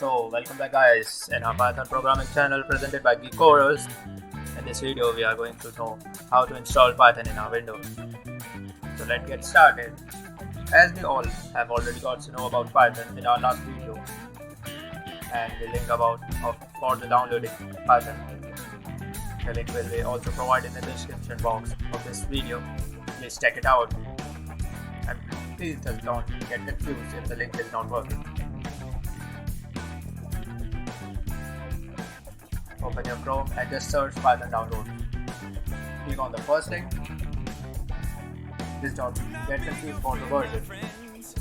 So, welcome back guys in our Python programming channel presented by Geek. In this video, we are going to know how to install Python in our Windows. So let's get started. As we all have already got to know about Python in our last video, and the link for the downloading Python, the link will be also provided in the description box of this video. Please check it out, and please just don't get confused if the link is not working. Open your Chrome and just search Python download. Click on the first link. Please don't get confused for the version,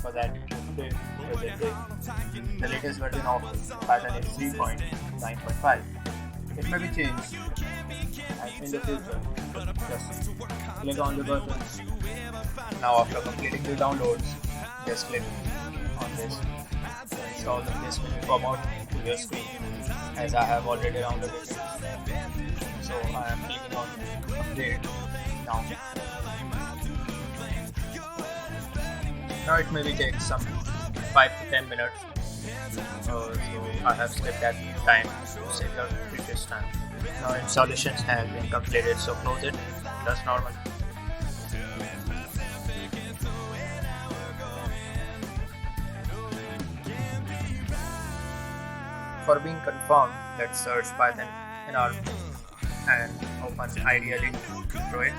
for that the latest version of Python is 3.9.5. It may be changed in the future. Just click on the button. Now after completing the downloads, just click on this to install this will come out to your screen, as I have already downloaded it. So I am clicking on update now. Now it maybe take some 5 to 10 minutes. So I have skipped that time to save the previous time. Now installations have been completed, so close it. That's normal. For being confirmed, let's search Python in our and open ideally through it.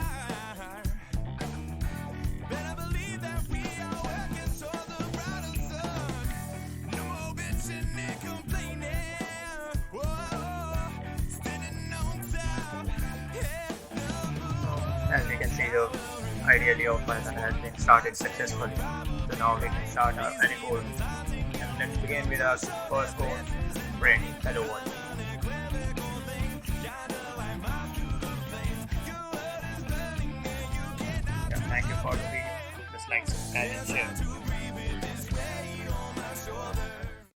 As you can see, the ideally of Python has been started successfully. So now we can start any code. And let's begin with our first code. Print hello world. Thank you for the video. Just like, subscribe and share.